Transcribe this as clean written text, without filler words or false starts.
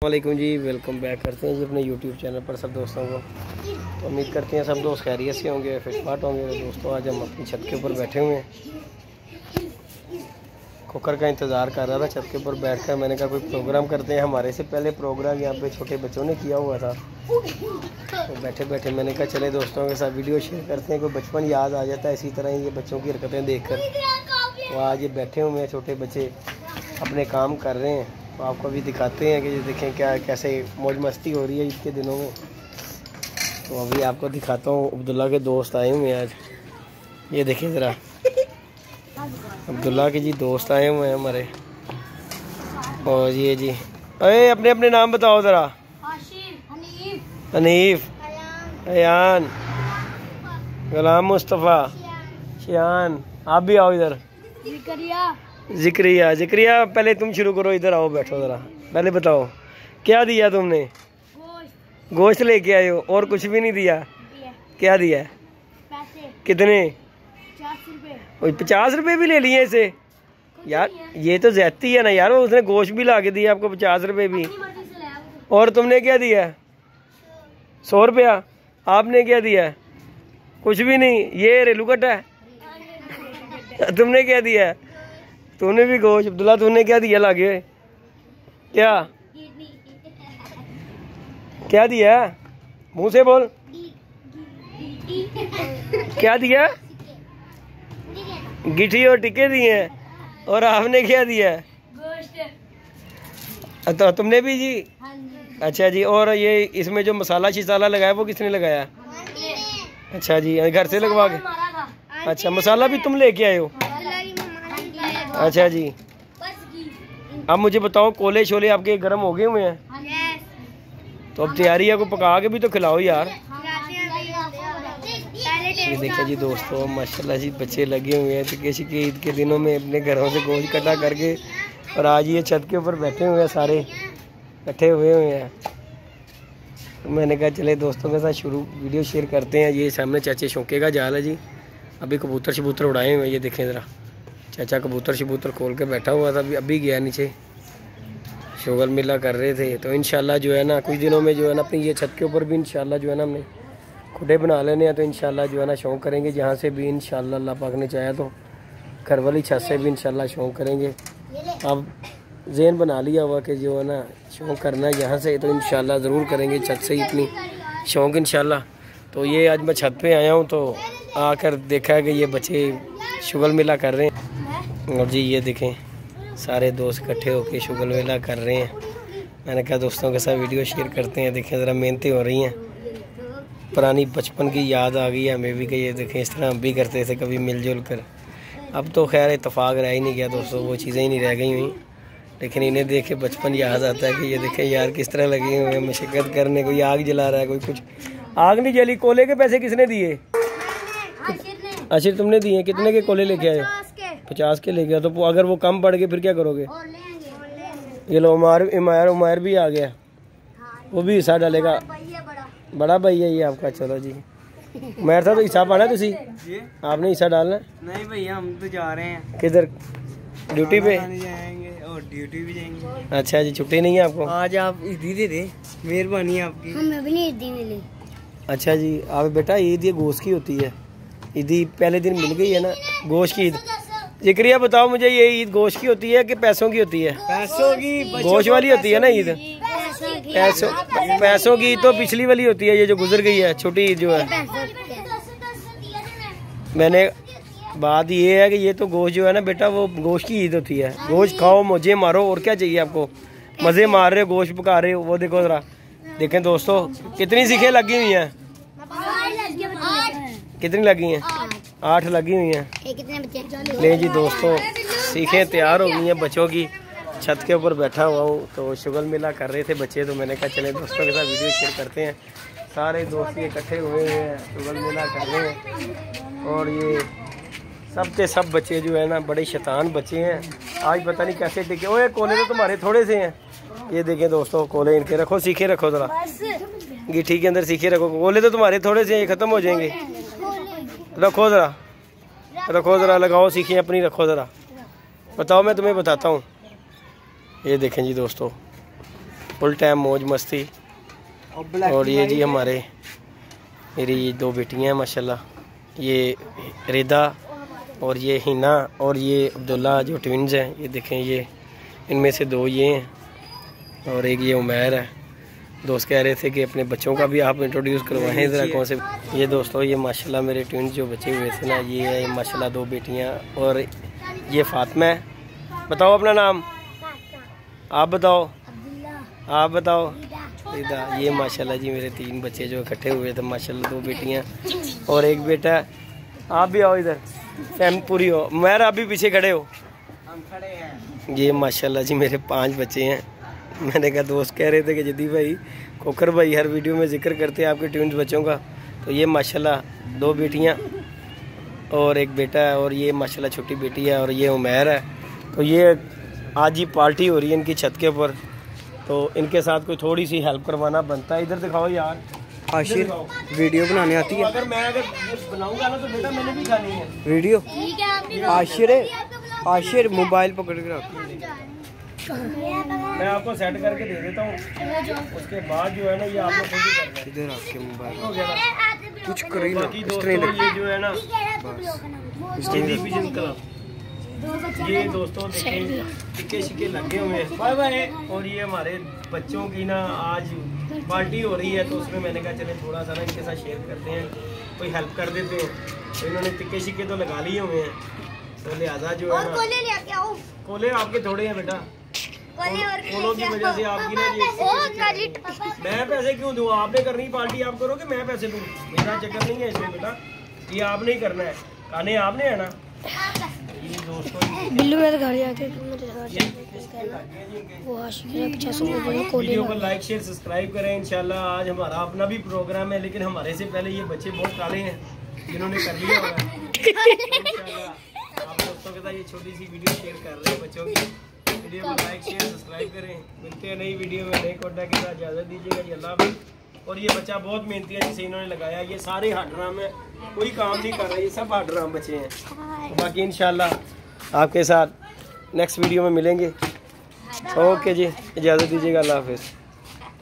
वालेकुम जी, welcome back करते हैं जी अपने यूट्यूब चैनल पर सब दोस्तों को। तो उम्मीद करते हैं सब दोस्त खैरियत से होंगे, फिटफाट होंगे। तो दोस्तों आज हम अपनी छत के ऊपर बैठे हुए हैं, कुकर का इंतज़ार कर रहा था। छत के ऊपर बैठकर मैंने कहा कोई प्रोग्राम करते हैं। हमारे से पहले प्रोग्राम यहाँ पे छोटे बच्चों ने किया हुआ था, तो बैठे बैठे मैंने कहा चले दोस्तों के साथ वीडियो शेयर करते हैं, कोई बचपन याद आ जाता है इसी तरह ये बच्चों की हरकतें देख कर। तो आज ये बैठे हुए हैं छोटे बच्चे, अपने काम कर रहे हैं। तो आपको भी दिखाते हैं कि ये देखें क्या कैसे मौज मस्ती हो रही है ईद के दिनों में। तो अभी आपको दिखाता हूँ, अब्दुल्ला के दोस्त आए हुए हैं आज। ये देखें ज़रा, अब्दुल्ला के जी दोस्त आए हुए हैं हमारे। और ये जी अरे अपने अपने नाम बताओ ज़रा। हनीफ, अयान, गुलाम मुस्तफ़ा, शियान। आप भी आओ इधर। जिक्रिया, जिक्रिया पहले तुम शुरू करो, इधर आओ बैठो ज़रा। पहले बताओ क्या दिया तुमने? गोश्त लेके आए हो और कुछ भी नहीं दिया? क्या दिया? कितने? 50 रुपये भी ले लिए इसे यार, ये तो ज्यादती है ना यार। वो उसने गोश्त भी ला के दिया आपको, 50 रुपये भी। और तुमने क्या दिया? 100 रुपया। आपने क्या दिया? कुछ भी नहीं, ये रेलू कट है। तुमने क्या दिया? तूने भी गोश्त। अब्दुल्ला तूने क्या दिया लागे? क्या क्या दिया? मुंह से बोल। क्या दिया? गिठी और टिक्के दिए हैं। और आपने क्या दिया? गोश्त। तो तुमने भी जी? अच्छा जी। और ये इसमें जो मसाला शिसाला लगाया वो किसने लगाया? अच्छा जी, घर से लगवा के। अच्छा, मसाला भी तुम लेके आए हो? अच्छा जी। अब मुझे बताओ, कोले शोले आपके गर्म हो गए हुए हैं? तो अब तैयारी है, को पका के भी तो खिलाओ यार। ये देखिए जी दोस्तों, माशाल्लाह जी बच्चे लगे हुए हैं टिक्के शिक्के ईद के दिनों में अपने घरों से गोश्त इकट्ठा करके। और आज ये छत के ऊपर बैठे हुए हैं, सारे इकट्ठे हुए हैं। तो मैंने कहा चले दोस्तों के साथ शुरू वीडियो शेयर करते हैं। ये सामने चाचे शौके का जाल है जी, अभी कबूतर शबूतर उड़ाए हुए हैं। ये देखें ज़रा, चाचा कबूतर शबूतर खोल के बैठा हुआ था, अभी गया नीचे, शुगर मिला कर रहे थे। तो इंशाल्लाह जो है ना कुछ दिनों में जो है ना अपनी ये छत के ऊपर भी इंशाल्लाह जो है ना हमने खुडे बना लेने हैं। तो इंशाल्लाह जो है ना शौक़ करेंगे, जहाँ से भी इंशाल्लाह अल्लाह पाक ने चाहा तो घर वाली छत से भी इंशाल्लाह शौक़ करेंगे। अब ज़हन बना लिया हुआ कि जो है ना शौक़ करना है यहाँ से, तो इंशाल्लाह ज़रूर करेंगे छत से ही इतनी शौक़ इंशाल्लाह। तो ये आज मैं छत पे आया हूँ, तो आकर देखा कि ये बच्चे शुगर मिला कर रहे हैं। और जी ये देखें सारे दोस्त इकट्ठे होकर शुगर मिला कर रहे हैं। मैंने कहा दोस्तों के साथ वीडियो शेयर करते हैं। देखें ज़रा मेहनतें हो रही हैं, पुरानी बचपन की याद आ गई है हमें भी कि ये देखें इस तरह हम भी करते थे कभी मिलजुल कर। अब तो खैर इत्तेफाक रह ही नहीं गया दोस्तों, वो चीज़ें ही नहीं रह गई हुई। लेकिन इन्हें देख के बचपन याद आता है कि ये देखें यार किस तरह लगे हुए हैं मशक्क़त करने। कोई आग जला रहा है, कोई कुछ। आग नहीं जली। कोले के पैसे किसने दिए? अच्छा तुमने दिए। कितने के कोले लेके आए? 50 के लेके आए। तो अगर वो कम पड़ गए फिर क्या करोगे? ये लो उमर भी आ गया, वो भी हिस्सा डालेगा। बड़ा भाई है ये आपका। चलो जी, उमर था तो हिस्सा पाना तुसी? आपने हिस्सा डालना? नहीं भैया, हम तो जा रहे हैं। किधर? ड्यूटी पे जाएंगे और ड्यूटी भी जाएंगे। अच्छा जी, छुट्टी नहीं है आपको? आज आप ईदी दे दे, मेहरबानी आपकी। हमें भी नहीं ईदी मिली। अच्छा जी। आप बेटा ईद ये गोश्त की होती है, ईदी पहले दिन मिल गई है ना गोश्त की ईद। जिक्रिया बताओ मुझे, ये ईद गोश्त की होती है कि पैसों की होती है? पैसों की। गोश्त वाली होती है ना ईद? पैसों की तो पिछली वाली होती है, ये जो गुजर गई है छोटी ईद जो है। मैंने बात ये है कि ये तो गोश्त जो है ना बेटा, वो गोश्त की ईद होती है। गोश्त खाओ, मौजे मारो, और क्या चाहिए आपको? मज़े मार रहे हो, गोश्त पका रहे हो। वो देखो ज़रा, देखें दोस्तों कितनी सीखें लगी हुई हैं। कितनी लगी हैं? 8 लगी हुई हैं। ले जी दोस्तों, सीखें तैयार हो गई हैं बच्चों की। छत के ऊपर बैठा हुआ हूँ, तो शुगर मिला कर रहे थे बच्चे। तो मैंने कहा चले दोस्तों के साथ वीडियो शेयर करते हैं। सारे दोस्त इकट्ठे हुए हैं, शुगर मिला कर रहे हैं। और ये सब के सब बच्चे जो है ना बड़े शैतान बच्चे हैं। आज पता नहीं कैसे टिके। ओए कोले तो तुम्हारे थोड़े से हैं। ये देखें दोस्तों, कोले इनके रखो, सीखे रखो ज़रा, गिट्टी के अंदर सीखे रखो। कोले तो तुम्हारे थोड़े से हैं, ख़त्म हो जाएंगे। रखो ज़रा, रखो ज़रा, लगाओ सीखें अपनी, रखो ज़रा। बताओ, मैं तुम्हें बताता हूँ। ये देखें जी दोस्तों, फुल टाइम मौज मस्ती। और ये जी हमारे मेरी ये 2 बेटियां हैं माशाल्लाह, ये रिदा और ये हिना और ये अब्दुल्ला जो ट्विन्स हैं। ये देखें, ये इनमें से 2 ये हैं और एक ये उमैर है। दोस्त कह रहे थे कि अपने बच्चों का भी आप इंट्रोड्यूस करवाएं ज़रा कौन से। ये दोस्तों ये माशाल्लाह मेरे ट्विन्स जो बच्चे हुए थे ना, ये है माशाल्लाह 2 बेटियां और ये फातिमा है। बताओ अपना नाम, आप बताओ, आप बताओ। रिदा। ये माशाल्लाह जी मेरे 3 बच्चे जो इकट्ठे हुए थे माशाल्लाह, 2 बेटियां और एक बेटा है। आप भी आओ इधर, फैमिली पूरी हो। मैं आप भी पीछे खड़े हो। हम खड़े हैं। ये माशाल्लाह जी मेरे 5 बच्चे हैं। मैंने कहा दोस्त कह रहे थे कि जदी भाई खोखर भाई हर वीडियो में जिक्र करते हैं आपके ट्विन्स बच्चों का, तो ये माशाल्लाह 2 बेटियां और एक बेटा है और ये माशाल्लाह छोटी बेटी है और ये उमैर है। तो ये आज ही पार्टी हो रही है इनकी छत के ऊपर, तो इनके साथ कोई थोड़ी सी हेल्प करवाना बनता है। इधर दिखाओ यार। आशिर वीडियो बनाने आती है? अगर मैं बनाऊंगा ना तो बेटा मैंने भी खानी है वीडियो। आशिर मोबाइल पकड़ के रख। मैं आपको सेट करके दे देता हूँ, उसके बाद जो है ना ये आप लोग खुद ही करना है। इधर आपके मोबाइल हो गया ना? कुछ करें ना। बाकी दोस्तों ये जो है ना हिंदी विजन क्लब, ये दोस्तों देखें टिक्के शिक्के लगे हुए हैं। Bye bye. और ये हमारे बच्चों की ना आज पार्टी हो रही है, तो उसमें मैंने कहा चले थोड़ा सा ना इनके साथ शेयर करते हैं, कोई हेल्प कर देते हैं। तो इन्होंने टिक्के शिक्के तो लगा लिए हुए हैं, तो लिहाजा जो है ना कोले आपके थोड़े हैं बेटा, कोलों की वजह से आपकी ना ये मैं पैसे क्यों दूँ? आपने करनी पार्टी आप करोगे, मैं पैसे दूँ? मेरा चक्कर नहीं है इसमें बेटा, ये आपने ही करना है, खाने आपने है ना। ये दोस्तों बिल्लू मेरे घर आके वो वीडियो को लाइक शेयर सब्सक्राइब करें। इंशाल्लाह आज हमारा अपना भी प्रोग्राम है, लेकिन हमारे से पहले ये बच्चे बहुत काले हैं जिन्होंने कर लिया होगा। इंशाल्लाह आप दोस्तों के साथ ये छोटी सी वीडियो शेयर कर रहे हैं बच्चों की। वीडियो को लाइक शेयर सब्सक्राइब करें। मिलते हैं नई वीडियो में नए कोटा के साथ। इजाज़त दीजिएगा जी, अल्लाह हाफ़िज़। और ये बच्चा बहुत मेहनती है जिसे इन्होंने लगाया, ये सारे हाडराम है, कोई काम नहीं कर रहा, ये सब हाडराम बच्चे हैं। तो बाकी इंशाल्लाह आपके साथ नेक्स्ट वीडियो में मिलेंगे। ओके जी, इजाज़त दीजिएगा, अल्लाह हाफ़िज़।